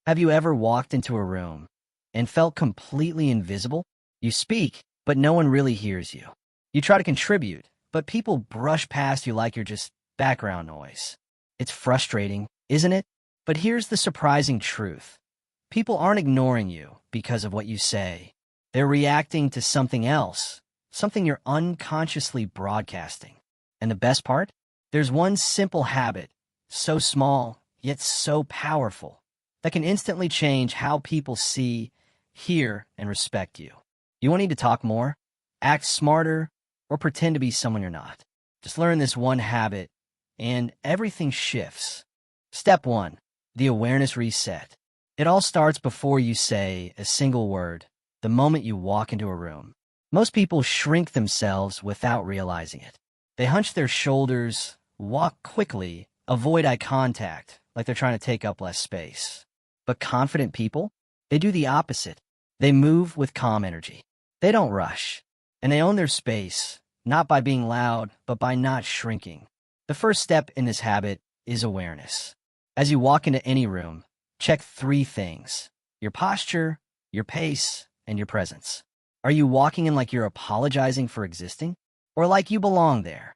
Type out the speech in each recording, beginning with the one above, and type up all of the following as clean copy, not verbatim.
Have you ever walked into a room and felt completely invisible? You speak, but no one really hears you. You try to contribute, but people brush past you like you're just background noise. It's frustrating, isn't it? But here's the surprising truth. People aren't ignoring you because of what you say. They're reacting to something else, something you're unconsciously broadcasting. And the best part? There's one simple habit, so small, yet so powerful, that can instantly change how people see, hear, and respect you. You won't need to talk more, act smarter, or pretend to be someone you're not. Just learn this one habit, and everything shifts. Step 1. The awareness reset. It all starts before you say a single word, the moment you walk into a room. Most people shrink themselves without realizing it. They hunch their shoulders, walk quickly, avoid eye contact, like they're trying to take up less space. But confident people, they do the opposite. They move with calm energy. They don't rush. And they own their space, not by being loud, but by not shrinking. The first step in this habit is awareness. As you walk into any room, check 3 things: your posture, your pace, and your presence. Are you walking in like you're apologizing for existing? Or like you belong there?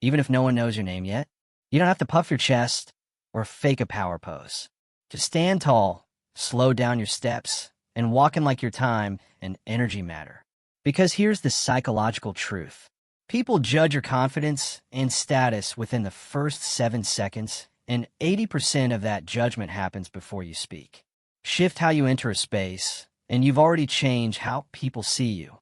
Even if no one knows your name yet, you don't have to puff your chest or fake a power pose. Just stand tall, slow down your steps, and walk in like your time and energy matter. Because here's the psychological truth. People judge your confidence and status within the first 7 seconds, and 80% of that judgment happens before you speak. Shift how you enter a space, and you've already changed how people see you.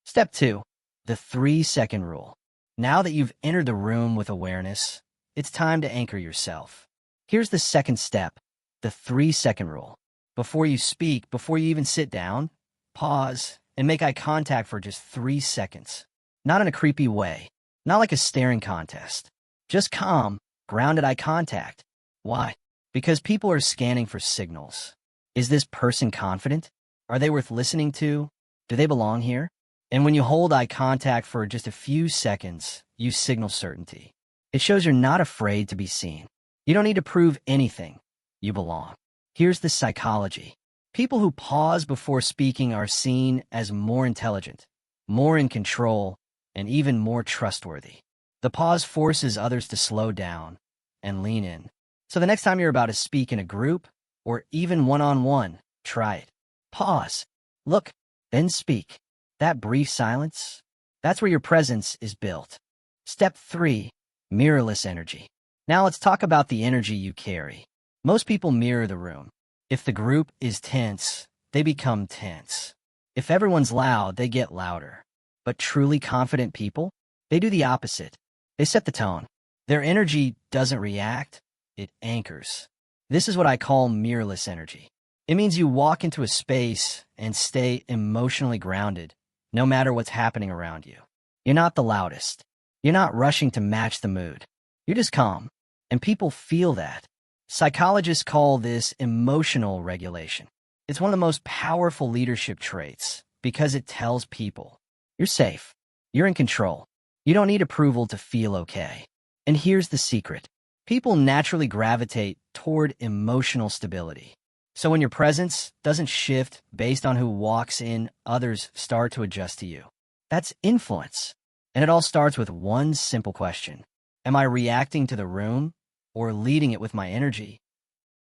Step 2. The 3-second rule. Now that you've entered the room with awareness, it's time to anchor yourself. Here's the second step, the 3-second rule. Before you speak, before you even sit down, pause and make eye contact for just 3 seconds. Not in a creepy way, not like a staring contest. Just calm, grounded eye contact. Why? Because people are scanning for signals. Is this person confident? Are they worth listening to? Do they belong here? And when you hold eye contact for just a few seconds, you signal certainty. It shows you're not afraid to be seen. You don't need to prove anything. You belong. Here's the psychology. People who pause before speaking are seen as more intelligent, more in control, and even more trustworthy. The pause forces others to slow down and lean in. So the next time you're about to speak in a group, or even one-on-one, try it. Pause. Look, then speak. That brief silence, that's where your presence is built. Step 3. Mirrorless energy. Now let's talk about the energy you carry. Most people mirror the room. If the group is tense, they become tense. If everyone's loud, they get louder. But truly confident people, they do the opposite. They set the tone. Their energy doesn't react, it anchors. This is what I call mirrorless energy. It means you walk into a space and stay emotionally grounded, no matter what's happening around you. You're not the loudest. You're not rushing to match the mood. You're just calm, and people feel that. Psychologists call this emotional regulation. It's one of the most powerful leadership traits because it tells people, you're safe, you're in control, you don't need approval to feel okay. And here's the secret. People naturally gravitate toward emotional stability. So when your presence doesn't shift based on who walks in, others start to adjust to you. That's influence. And it all starts with one simple question. Am I reacting to the room or leading it with my energy?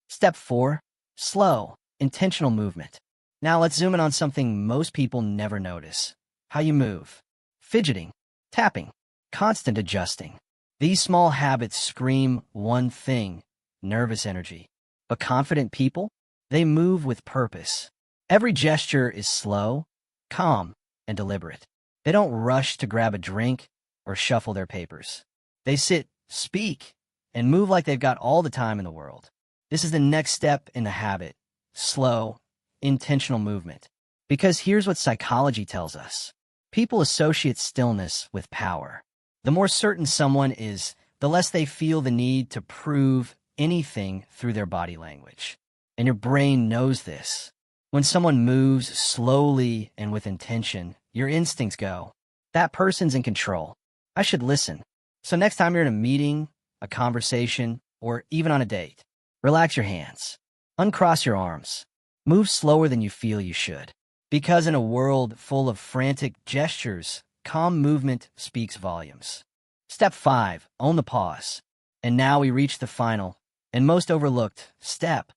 Step 4. Slow, intentional movement. Now let's zoom in on something most people never notice. How you move. Fidgeting, tapping, constant adjusting. These small habits scream one thing, nervous energy. But confident people, they move with purpose. Every gesture is slow, calm, and deliberate. They don't rush to grab a drink or shuffle their papers. They sit, speak, and move like they've got all the time in the world. This is the next step in the habit. Slow, intentional movement. Because here's what psychology tells us. People associate stillness with power. The more certain someone is, the less they feel the need to prove anything through their body language. And your brain knows this. When someone moves slowly and with intention, your instincts go, that person's in control. I should listen. So next time you're in a meeting, a conversation, or even on a date, relax your hands. Uncross your arms. Move slower than you feel you should. Because in a world full of frantic gestures, calm movement speaks volumes. Step 5. Own the pause. And now we reach the final, and most overlooked, step.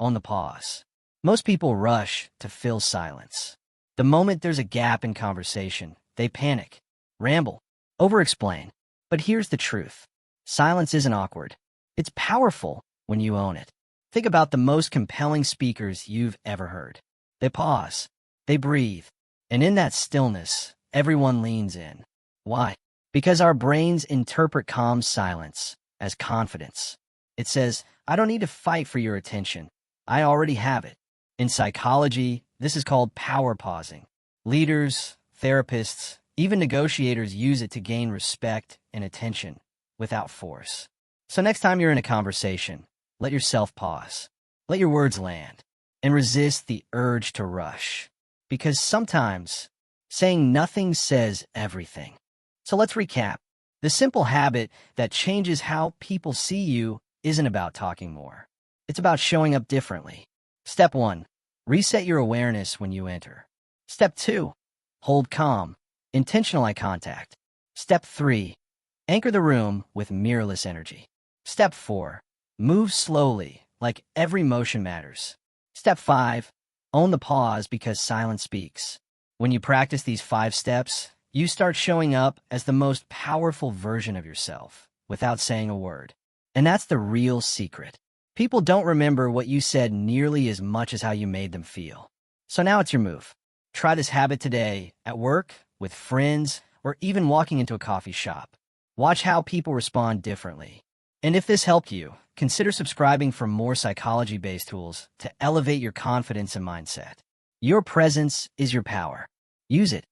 Own the pause. Most people rush to fill silence. The moment there's a gap in conversation, they panic, ramble, over-explain. But here's the truth. Silence isn't awkward. It's powerful when you own it. Think about the most compelling speakers you've ever heard. They pause, they breathe, and in that stillness, everyone leans in. Why? Because our brains interpret calm silence as confidence. It says, I don't need to fight for your attention. I already have it. In psychology, this is called power pausing. Leaders, therapists, even negotiators use it to gain respect and attention without force. So next time you're in a conversation, let yourself pause. Let your words land and resist the urge to rush. Because sometimes saying nothing says everything. So let's recap. The simple habit that changes how people see you isn't about talking more. It's about showing up differently. Step 1. Reset your awareness when you enter. Step 2. Hold calm. Intentional eye contact. Step 3. Anchor the room with mirrorless energy. Step 4. Move slowly, like every motion matters. Step 5. Own the pause because silence speaks. When you practice these 5 steps, you start showing up as the most powerful version of yourself without saying a word. And that's the real secret. People don't remember what you said nearly as much as how you made them feel. So now it's your move. Try this habit today, at work, with friends, or even walking into a coffee shop. Watch how people respond differently. And if this helped you, consider subscribing for more psychology-based tools to elevate your confidence and mindset. Your presence is your power. Use it.